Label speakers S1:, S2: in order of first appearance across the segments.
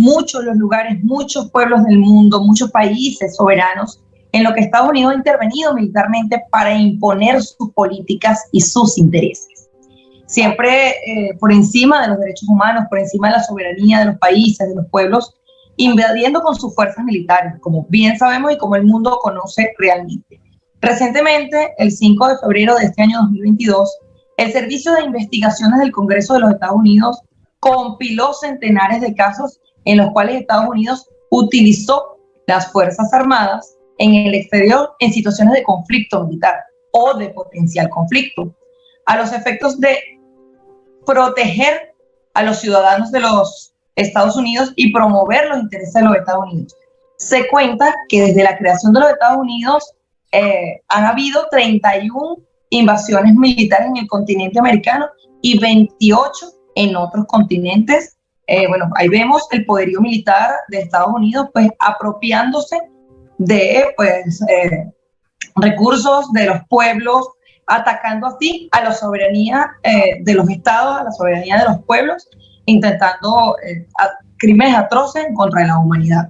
S1: muchos los lugares, muchos pueblos del mundo, muchos países soberanos en lo que Estados Unidos ha intervenido militarmente para imponer sus políticas y sus intereses. Siempre por encima de los derechos humanos, por encima de la soberanía de los países, de los pueblos, invadiendo con sus fuerzas militares, como bien sabemos y como el mundo conoce realmente. Recientemente, el 5 de febrero de este año 2022, el Servicio de Investigaciones del Congreso de los Estados Unidos compiló centenares de casos en los cuales Estados Unidos utilizó las Fuerzas Armadas en el exterior en situaciones de conflicto militar o de potencial conflicto, a los efectos de proteger a los ciudadanos de los Estados Unidos y promover los intereses de los Estados Unidos. Se cuenta que desde la creación de los Estados Unidos han habido 31 invasiones militares en el continente americano y 28 en otros continentes. Bueno, ahí vemos el poderío militar de Estados Unidos, pues apropiándose de recursos de los pueblos, atacando así a la soberanía de los estados, a la soberanía de los pueblos, intentando crímenes atroces contra la humanidad.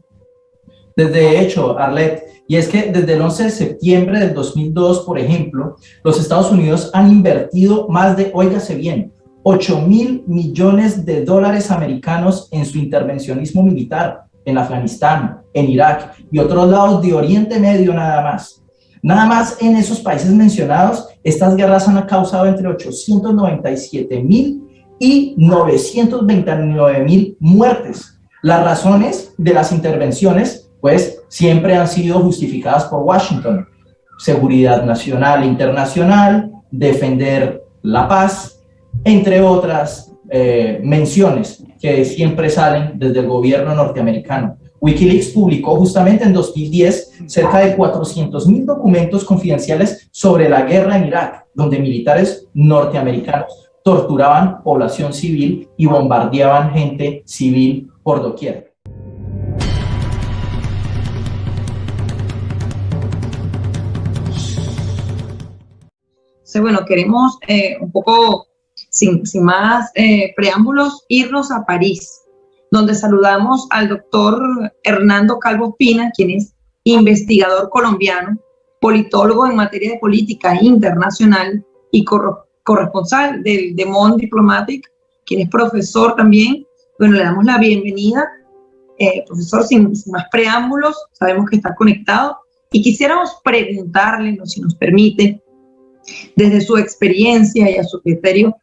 S2: De hecho, Arlet, y es que desde el 11 de septiembre del 2002, por ejemplo, los Estados Unidos han invertido más de, óigase bien, $8.000 millones americanos en su intervencionismo militar en Afganistán, en Irak y otros lados de Oriente Medio nada más. Nada más en esos países mencionados, estas guerras han causado entre 897.000 y 929.000 muertes. Las razones de las intervenciones pues siempre han sido justificadas por Washington: seguridad nacional e internacional, defender la paz, entre otras menciones que siempre salen desde el gobierno norteamericano. Wikileaks publicó justamente en 2010 cerca de 400.000 documentos confidenciales sobre la guerra en Irak, donde militares norteamericanos torturaban población civil y bombardeaban gente civil por doquier.
S1: Bueno, queremos un poco, sin más preámbulos, irnos a París, donde saludamos al doctor Hernando Calvo Ospina, quien es investigador colombiano, politólogo en materia de política internacional y corresponsal del Le Monde Diplomatique, quien es profesor también. Bueno, le damos la bienvenida. Profesor, sin más preámbulos, sabemos que está conectado y quisiéramos preguntarle, si nos permite, desde su experiencia y a su criterio,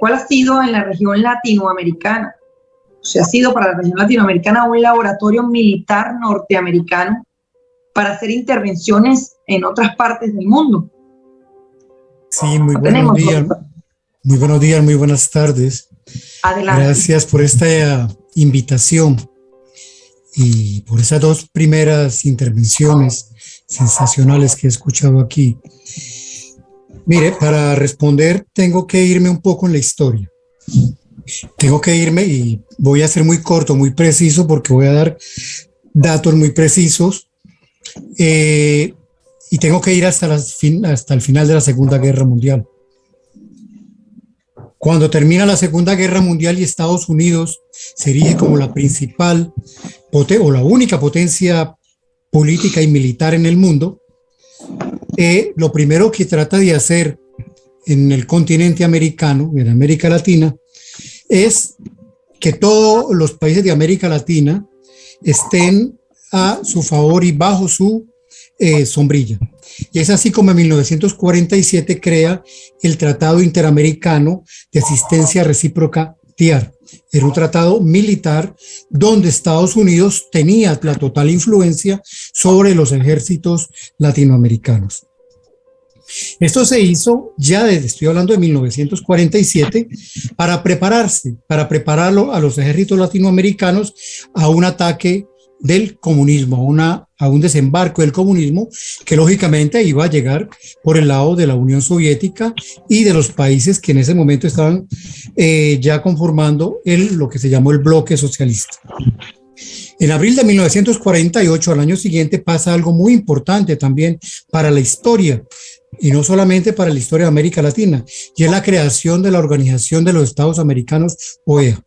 S1: ¿cuál ha sido en la región latinoamericana? O sea, ¿ha sido para la región latinoamericana un laboratorio militar norteamericano para hacer intervenciones en otras partes del mundo?
S3: Sí, muy buenos días. Muy buenos días, muy buenas tardes.
S1: Adelante.
S3: Gracias por esta invitación y por esas dos primeras intervenciones sensacionales que he escuchado aquí. Mire, para responder tengo que irme un poco en la historia. Tengo que irme y voy a ser muy corto, muy preciso, porque voy a dar datos muy precisos. Y tengo que ir hasta el final de la Segunda Guerra Mundial. Cuando termina la Segunda Guerra Mundial y Estados Unidos se erige como la principal o la única potencia política y militar en el mundo, lo primero que trata de hacer en el continente americano, en América Latina, es que todos los países de América Latina estén a su favor y bajo su sombrilla. Y es así como en 1947 crea el Tratado Interamericano de Asistencia Recíproca, TIAR. Era un tratado militar donde Estados Unidos tenía la total influencia sobre los ejércitos latinoamericanos. Esto se hizo ya desde, estoy hablando de 1947, para prepararlo a los ejércitos latinoamericanos a un ataque del comunismo, a un desembarco del comunismo que lógicamente iba a llegar por el lado de la Unión Soviética y de los países que en ese momento estaban ya conformando lo que se llamó el bloque socialista. En abril de 1948, al año siguiente, pasa algo muy importante también para la historia, y no solamente para la historia de América Latina, y es la creación de la Organización de los Estados Americanos, OEA.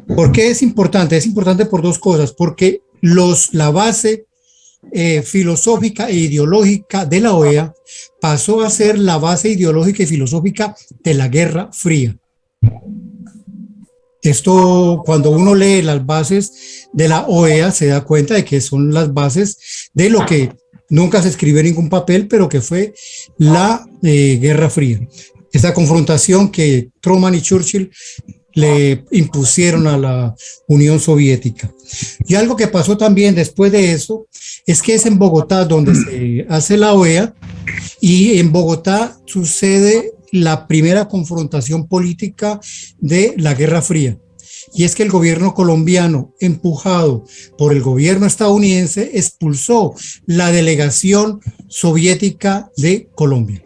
S3: ¿Por qué es importante? Es importante por dos cosas, porque la base filosófica e ideológica de la OEA pasó a ser la base ideológica y filosófica de la Guerra Fría. Esto, cuando uno lee las bases de la OEA, se da cuenta de que son las bases de lo que nunca se escribió en ningún papel, pero que fue la Guerra Fría. Esta confrontación que Truman y Churchill le impusieron a la Unión Soviética. Y algo que pasó también después de eso es que es en Bogotá donde se hace la OEA, y en Bogotá sucede la primera confrontación política de la Guerra Fría. Y es que el gobierno colombiano, empujado por el gobierno estadounidense, expulsó la delegación soviética de Colombia.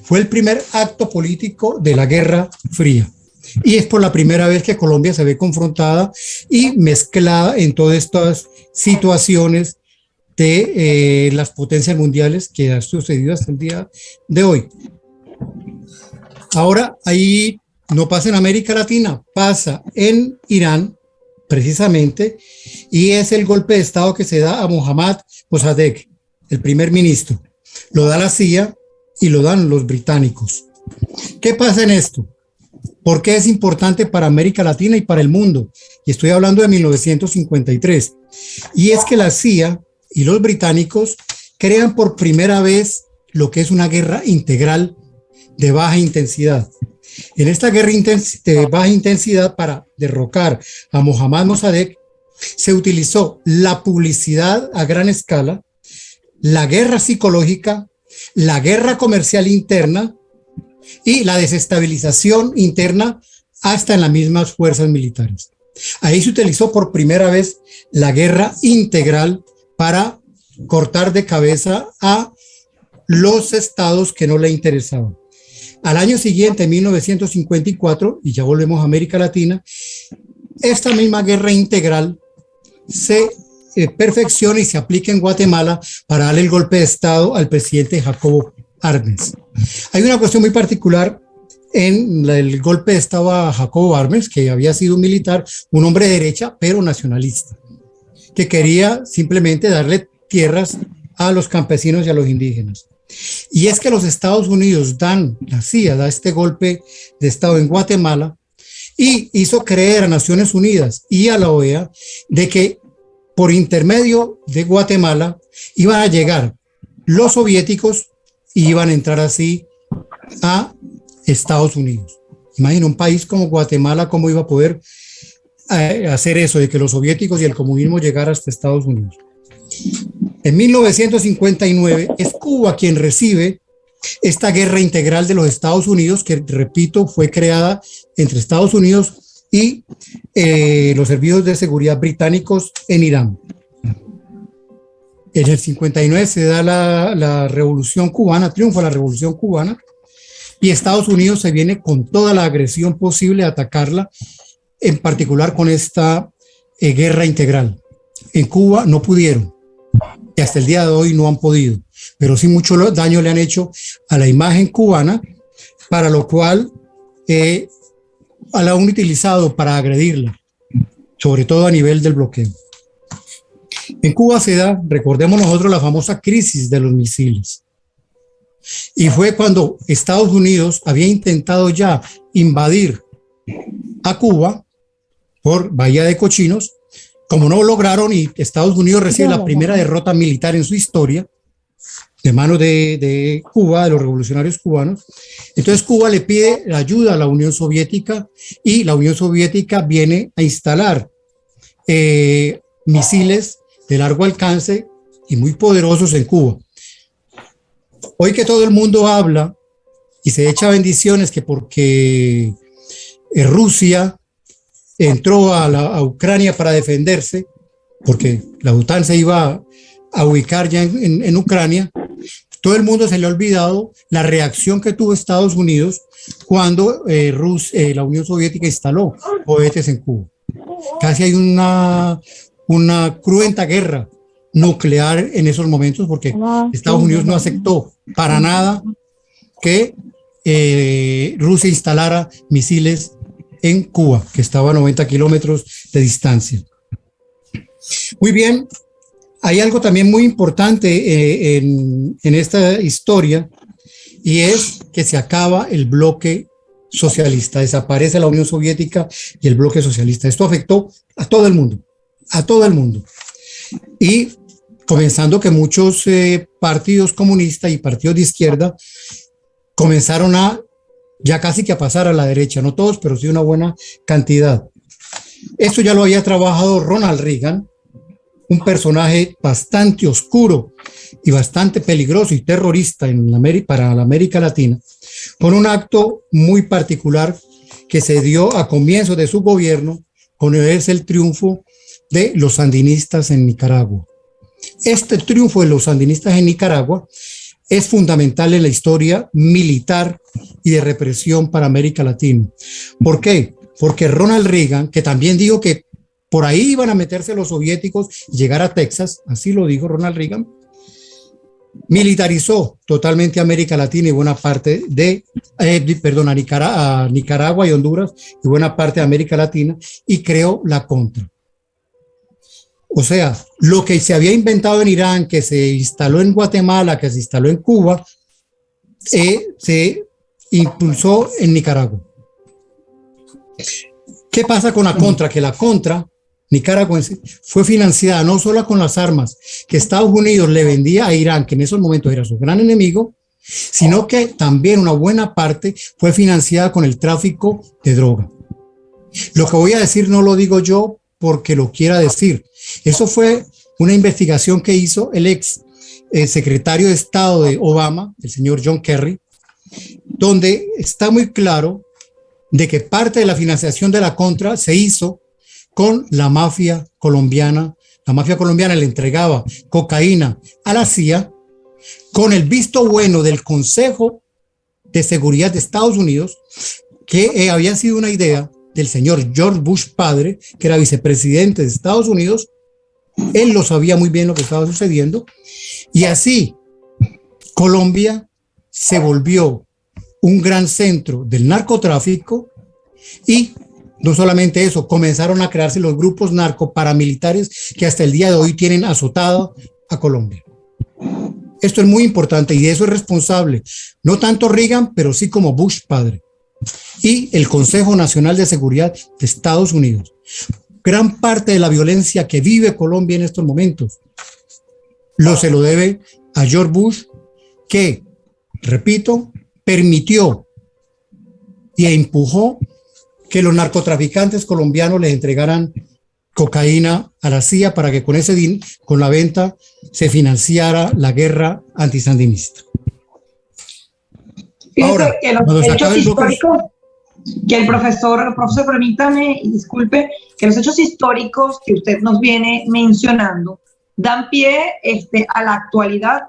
S3: Fue el primer acto político de la Guerra Fría. Y es por la primera vez que Colombia se ve confrontada y mezclada en todas estas situaciones de las potencias mundiales que ha sucedido hasta el día de hoy. Ahora, ahí no pasa en América Latina, pasa en Irán, precisamente, y es el golpe de Estado que se da a Mohammad Mossadegh, el primer ministro. Lo da la CIA y lo dan los británicos. ¿Qué pasa en esto? ¿Por qué es importante para América Latina y para el mundo? Y estoy hablando de 1953. Y es que la CIA y los británicos crean por primera vez lo que es una guerra integral de baja intensidad. En esta guerra de baja intensidad, para derrocar a Mohammad Mossadegh, se utilizó la publicidad a gran escala, la guerra psicológica, la guerra comercial interna y la desestabilización interna hasta en las mismas fuerzas militares. Ahí se utilizó por primera vez la guerra integral para cortar de cabeza a los estados que no le interesaban. Al año siguiente, en 1954, y ya volvemos a América Latina, esta misma guerra integral se perfecciona y se aplica en Guatemala para darle el golpe de Estado al presidente Jacobo Arbenz. Hay una cuestión muy particular en el golpe de Estado a Jacobo Arbenz, que había sido un militar, un hombre de derecha, pero nacionalista, que quería simplemente darle tierras a los campesinos y a los indígenas. Y es que los Estados Unidos la CIA da este golpe de Estado en Guatemala y hizo creer a Naciones Unidas y a la OEA de que por intermedio de Guatemala iban a llegar los soviéticos y iban a entrar así a Estados Unidos. Imagina un país como Guatemala, cómo iba a poder hacer eso, de que los soviéticos y el comunismo llegaran hasta Estados Unidos. En 1959 es Cuba quien recibe esta guerra integral de los Estados Unidos, que, repito, fue creada entre Estados Unidos y los servicios de seguridad británicos en Irán. En el 59 se da la Revolución Cubana, triunfa la Revolución Cubana, y Estados Unidos se viene con toda la agresión posible a atacarla, en particular con esta guerra integral. En Cuba no pudieron, y hasta el día de hoy no han podido, pero sí mucho daño le han hecho a la imagen cubana, para lo cual la han utilizado para agredirla, sobre todo a nivel del bloqueo. En Cuba se da, recordemos nosotros, la famosa crisis de los misiles. Y fue cuando Estados Unidos había intentado ya invadir a Cuba por Bahía de Cochinos. Como no lo lograron y Estados Unidos recibe la primera derrota militar en su historia de manos de Cuba, de los revolucionarios cubanos, entonces Cuba le pide la ayuda a la Unión Soviética y la Unión Soviética viene a instalar misiles de largo alcance y muy poderosos en Cuba. Hoy que todo el mundo habla y se echa bendiciones que porque Rusia entró a Ucrania para defenderse, porque la OTAN se iba a ubicar ya en Ucrania, todo el mundo se le ha olvidado la reacción que tuvo Estados Unidos cuando la Unión Soviética instaló cohetes en Cuba. Casi hay una cruenta guerra nuclear en esos momentos, porque Estados Unidos no aceptó para nada que Rusia instalara misiles en Cuba, que estaba a 90 kilómetros de distancia. Muy bien, hay algo también muy importante en esta historia, y es que se acaba el bloque socialista, desaparece la Unión Soviética y el bloque socialista. Esto afectó a todo el mundo, a todo el mundo. Y comenzando que muchos partidos comunistas y partidos de izquierda comenzaron a ya casi que a pasar a la derecha, no todos, pero sí una buena cantidad. Esto ya lo había trabajado Ronald Reagan, un personaje bastante oscuro y bastante peligroso y terrorista para la América Latina, con un acto muy particular que se dio a comienzos de su gobierno, con el triunfo de los sandinistas en Nicaragua. Este triunfo de los sandinistas en Nicaragua es fundamental en la historia militar y de represión para América Latina. ¿Por qué? Porque Ronald Reagan, que también dijo que por ahí iban a meterse los soviéticos y llegar a Texas, así lo dijo Ronald Reagan, militarizó totalmente América Latina y buena parte a Nicaragua y Honduras y buena parte de América Latina, y creó la Contra. O sea, lo que se había inventado en Irán, que se instaló en Guatemala, que se instaló en Cuba, se impulsó en Nicaragua. ¿Qué pasa con la Contra? Que la Contra nicaragüense fue financiada no solo con las armas que Estados Unidos le vendía a Irán, que en esos momentos era su gran enemigo, sino que también una buena parte fue financiada con el tráfico de droga. Lo que voy a decir no lo digo yo porque lo quiera decir. Eso fue una investigación que hizo el ex secretario de Estado de Obama, el señor John Kerry, donde está muy claro de que parte de la financiación de la Contra se hizo con la mafia colombiana. La mafia colombiana le entregaba cocaína a la CIA con el visto bueno del Consejo de Seguridad de Estados Unidos, que había sido una idea del señor George Bush padre, que era vicepresidente de Estados Unidos. Él lo sabía muy bien lo que estaba sucediendo, y así Colombia se volvió un gran centro del narcotráfico. Y no solamente eso, comenzaron a crearse los grupos narcoparamilitares que hasta el día de hoy tienen azotado a Colombia. Esto es muy importante y de eso es responsable no tanto Reagan, pero sí como Bush padre y el Consejo Nacional de Seguridad de Estados Unidos. Gran parte de la violencia que vive Colombia en estos momentos se lo debe a George Bush, que, repito, permitió y empujó que los narcotraficantes colombianos les entregaran cocaína a la CIA para que con la venta se financiara la guerra antisandinista.
S1: Ahora, que los hechos históricos, que el profesor, permítame y disculpe, que los hechos históricos que usted nos viene mencionando dan pie a la actualidad,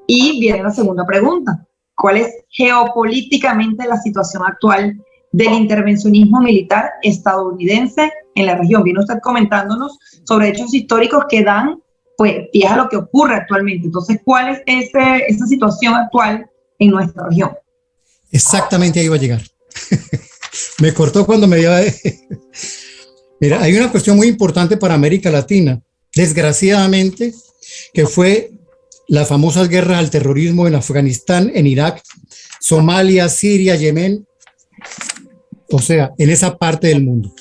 S1: y viene la segunda pregunta. ¿Cuál es geopolíticamente la situación actual del intervencionismo militar estadounidense en la región? Viene usted comentándonos sobre hechos históricos que dan pie a lo que ocurre actualmente. Entonces, ¿cuál es esa situación actual en nuestra región?
S3: Exactamente, ahí iba a llegar. Me cortó cuando me iba a... Mira, hay una cuestión muy importante para América Latina, desgraciadamente, que fue las famosas guerras al terrorismo en Afganistán, en Irak, Somalia, Siria, Yemen, o sea, en esa parte del mundo.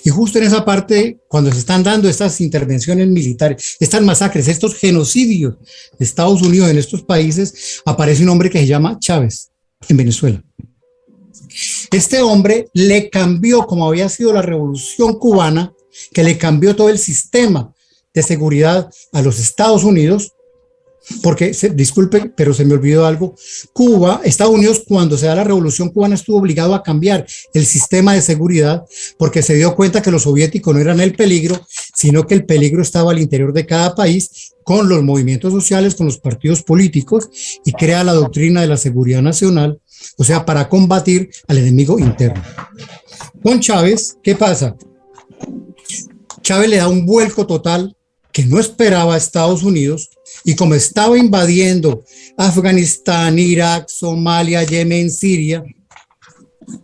S3: Y justo en esa parte, cuando se están dando estas intervenciones militares, estas masacres, estos genocidios de Estados Unidos en estos países, aparece un hombre que se llama Chávez en Venezuela. Este hombre le cambió, como había sido la Revolución Cubana, que le cambió todo el sistema de seguridad a los Estados Unidos, porque, disculpe, pero se me olvidó algo. Estados Unidos, cuando se da la Revolución Cubana, estuvo obligado a cambiar el sistema de seguridad porque se dio cuenta que los soviéticos no eran el peligro, sino que el peligro estaba al interior de cada país, con los movimientos sociales, con los partidos políticos, y crea la doctrina de la seguridad nacional, o sea, para combatir al enemigo interno. Con Chávez, ¿qué pasa? Chávez le da un vuelco total que no esperaba a Estados Unidos, y como estaba invadiendo Afganistán, Irak, Somalia, Yemen, Siria,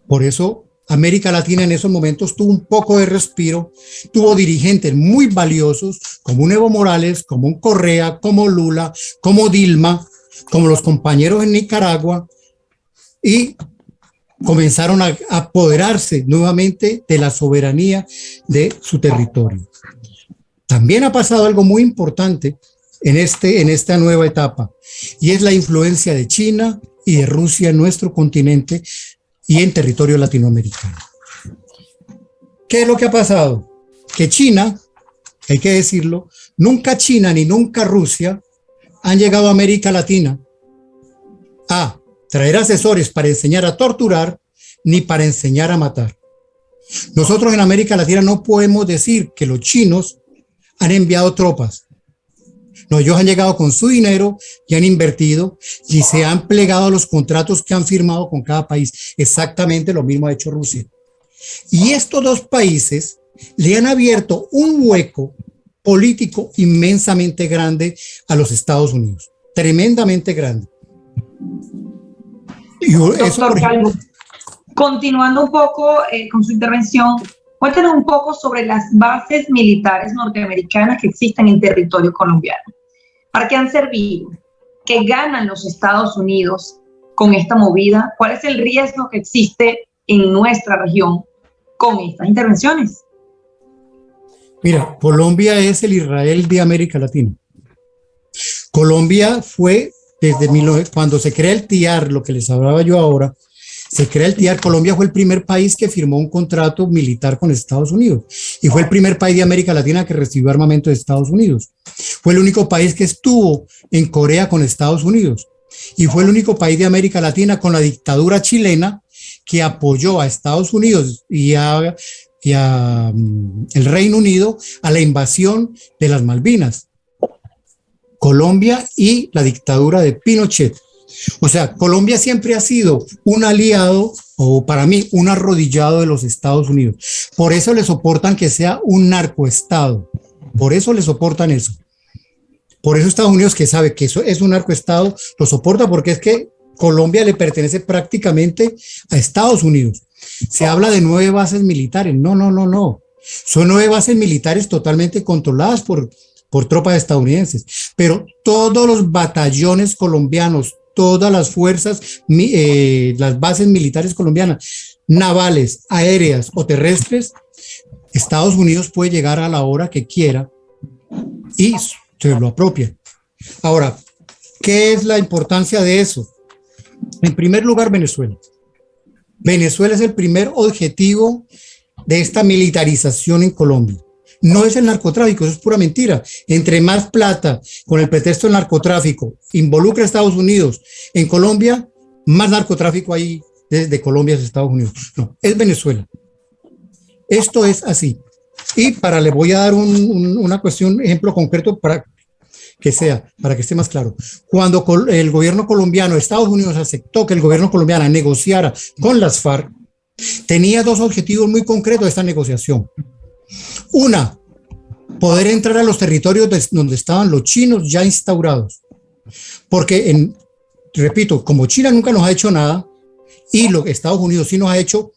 S3: por eso América Latina en esos momentos tuvo un poco de respiro, tuvo dirigentes muy valiosos como un Evo Morales, como un Correa, como Lula, como Dilma, como los compañeros en Nicaragua, y comenzaron a apoderarse nuevamente de la soberanía de su territorio. También ha pasado algo muy importante en esta nueva etapa, y es la influencia de China y de Rusia en nuestro continente y en territorio latinoamericano. ¿Qué es lo que ha pasado? Que China, hay que decirlo, nunca China ni nunca Rusia han llegado a América Latina a traer asesores para enseñar a torturar ni para enseñar a matar. Nosotros en América Latina no podemos decir que los chinos han enviado tropas. No, ellos han llegado con su dinero y han invertido y se han plegado a los contratos que han firmado con cada país. Exactamente lo mismo ha hecho Rusia. Y estos dos países le han abierto un hueco político inmensamente grande a los Estados Unidos. Tremendamente grande. Y
S1: Doctor Calvo, continuando un poco con su intervención, cuéntenos un poco sobre las bases militares norteamericanas que existen en territorio colombiano. ¿Para qué han servido? ¿Qué ganan los Estados Unidos con esta movida? ¿Cuál es el riesgo que existe en nuestra región con estas intervenciones?
S3: Mira, Colombia es el Israel de América Latina. Colombia fue, cuando se crea el TIAR, lo que les hablaba yo ahora, se crea el TIAR, Colombia fue el primer país que firmó un contrato militar con Estados Unidos y fue el primer país de América Latina que recibió armamento de Estados Unidos. Fue el único país que estuvo en Corea con Estados Unidos y fue el único país de América Latina con la dictadura chilena que apoyó a Estados Unidos y a el Reino Unido a la invasión de las Malvinas. Colombia y la dictadura de Pinochet. O sea, Colombia siempre ha sido un aliado, o para mí, un arrodillado de los Estados Unidos. Por eso le soportan que sea un narcoestado. Por eso le soportan eso. Por eso Estados Unidos, que sabe que eso es un narcoestado, lo soporta, porque es que Colombia le pertenece prácticamente a Estados Unidos. Se habla de 9 bases militares. No. Son 9 bases militares totalmente controladas por tropas estadounidenses. Pero todos los batallones colombianos, todas las fuerzas, las bases militares colombianas, navales, aéreas o terrestres, Estados Unidos puede llegar a la hora que quiera y se lo apropia. Ahora, ¿qué es la importancia de eso? En primer lugar, Venezuela. Venezuela es el primer objetivo de esta militarización en Colombia. No es el narcotráfico, eso es pura mentira. Entre más plata, con el pretexto del narcotráfico, involucra a Estados Unidos en Colombia, más narcotráfico hay desde Colombia hacia Estados Unidos. No, es Venezuela. Esto es así. Y le voy a dar una cuestión, ejemplo concreto para que esté más claro. Cuando el gobierno colombiano, Estados Unidos aceptó que el gobierno colombiano negociara con las FARC, tenía 2 objetivos muy concretos de esta negociación. Una, poder entrar a los territorios donde estaban los chinos ya instaurados. Porque, repito, como China nunca nos ha hecho nada y Estados Unidos sí nos ha hecho,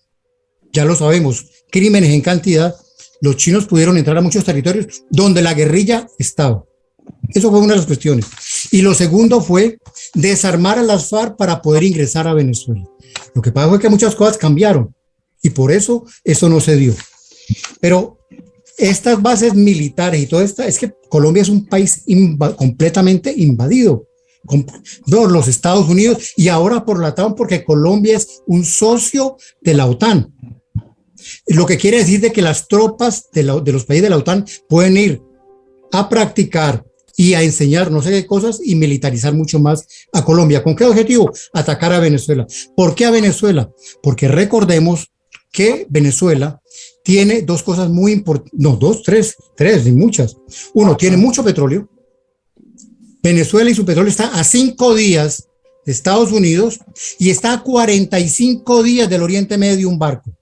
S3: ya lo sabemos, crímenes en cantidad, los chinos pudieron entrar a muchos territorios donde la guerrilla estaba. Eso fue una de las cuestiones. Y lo segundo fue desarmar a las FARC para poder ingresar a Venezuela. Lo que pasa fue que muchas cosas cambiaron y por eso no se dio. Pero estas bases militares y todo esto, es que Colombia es un país completamente invadido por los Estados Unidos y ahora por la OTAN, porque Colombia es un socio de la OTAN. Lo que quiere decir de que las tropas de los países de la OTAN pueden ir a practicar y a enseñar no sé qué cosas y militarizar mucho más a Colombia. ¿Con qué objetivo? Atacar a Venezuela. ¿Por qué a Venezuela? Porque recordemos que Venezuela tiene 2 cosas muy importantes, no, 2, 3 y muchas. Uno, tiene mucho petróleo. Venezuela y su petróleo está a 5 días de Estados Unidos y está a 45 días del Oriente Medio un barco.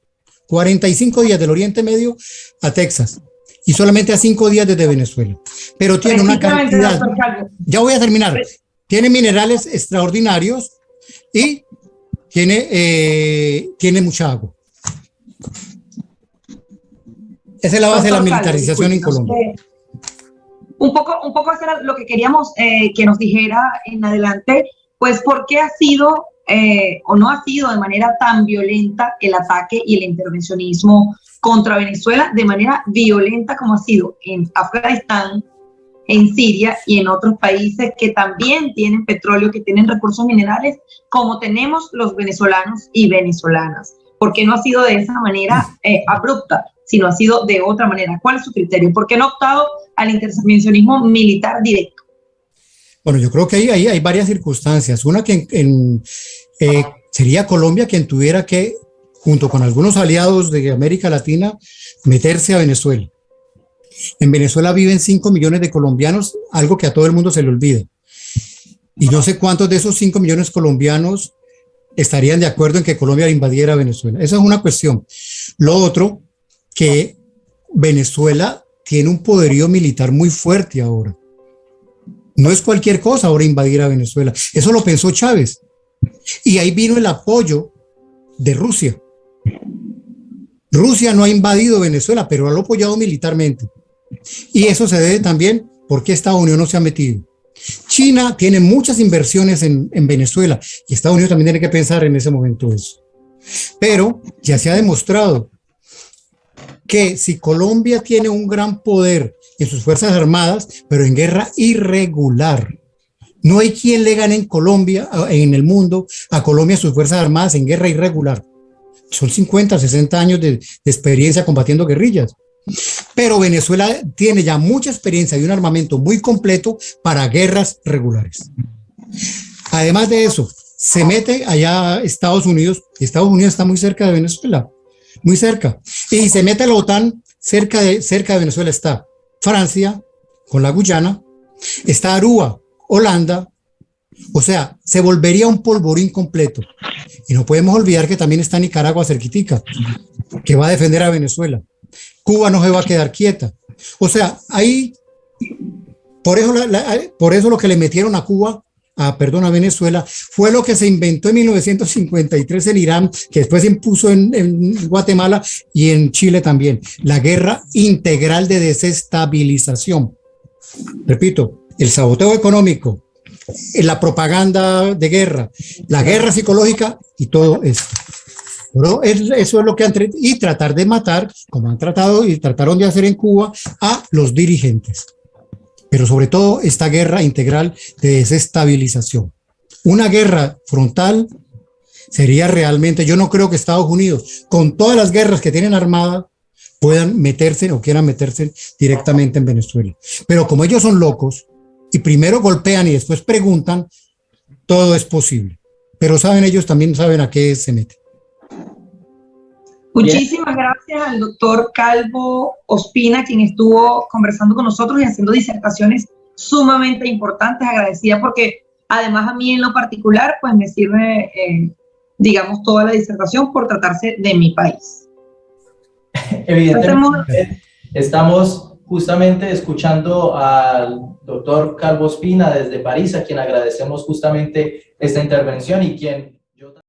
S3: 45 días del Oriente Medio a Texas y solamente a 5 días desde Venezuela. Pero tiene una cantidad, ya voy a terminar, tiene minerales extraordinarios y tiene mucha agua. Esa es la base de la
S1: Doctor
S3: militarización en
S1: Calvo,
S3: Colombia.
S1: Un poco eso era lo que queríamos que nos dijera en adelante, pues por qué ha sido o no ha sido de manera tan violenta el ataque y el intervencionismo contra Venezuela, de manera violenta como ha sido en Afganistán, en Siria y en otros países que también tienen petróleo, que tienen recursos minerales, como tenemos los venezolanos y venezolanas. ¿Por qué no ha sido de esa manera abrupta, sino ha sido de otra manera? ¿Cuál es su criterio? ¿Por qué no ha optado al intervencionismo militar directo?
S3: Bueno, yo creo que hay varias circunstancias. Una que sería Colombia quien tuviera que, junto con algunos aliados de América Latina, meterse a Venezuela. En Venezuela viven 5 millones de colombianos, algo que a todo el mundo se le olvida. Y no sé cuántos de esos 5 millones colombianos estarían de acuerdo en que Colombia invadiera Venezuela. Esa es una cuestión. Lo otro, que Venezuela tiene un poderío militar muy fuerte ahora. No es cualquier cosa ahora invadir a Venezuela. Eso lo pensó Chávez. Y ahí vino el apoyo de Rusia. Rusia no ha invadido Venezuela, pero lo ha apoyado militarmente. Y eso se debe también porque Estados Unidos no se ha metido. China tiene muchas inversiones en Venezuela y Estados Unidos también tiene que pensar en ese momento eso. Pero ya se ha demostrado que si Colombia tiene un gran poder en sus fuerzas armadas, pero en guerra irregular, no hay quien le gane en Colombia, en el mundo, a Colombia sus fuerzas armadas en guerra irregular. Son 50, 60 años de experiencia combatiendo guerrillas. Pero Venezuela tiene ya mucha experiencia y un armamento muy completo para guerras regulares. Además de eso, se mete allá Estados Unidos, y Estados Unidos está muy cerca de Venezuela, muy cerca. Y se mete a la OTAN, cerca de Venezuela está Francia, con la Guyana, está Aruba, Holanda. O sea, se volvería un polvorín completo. Y no podemos olvidar que también está Nicaragua cerquitica, que va a defender a Venezuela. Cuba no se va a quedar quieta. O sea, ahí, por eso lo que le metieron a Cuba, a Venezuela, fue lo que se inventó en 1953 en Irán, que después se impuso en Guatemala y en Chile también. La guerra integral de desestabilización. Repito, el saboteo económico, la propaganda de guerra, la guerra psicológica y todo esto. Pero eso es lo que han tratado, y tratar de matar, como han tratado y trataron de hacer en Cuba, a los dirigentes. Pero sobre todo esta guerra integral de desestabilización. Una guerra frontal sería realmente, yo no creo que Estados Unidos, con todas las guerras que tienen armadas, puedan meterse o quieran meterse directamente en Venezuela. Pero como ellos son locos, y primero golpean y después preguntan, todo es posible. Pero ellos también saben a qué se meten.
S1: Muchísimas gracias al doctor Calvo Ospina, quien estuvo conversando con nosotros y haciendo disertaciones sumamente importantes. Agradecida porque además a mí en lo particular pues me sirve, digamos, toda la disertación por tratarse de mi país.
S2: Evidentemente, estamos justamente escuchando al doctor Calvo Ospina desde París, a quien agradecemos justamente esta intervención y quien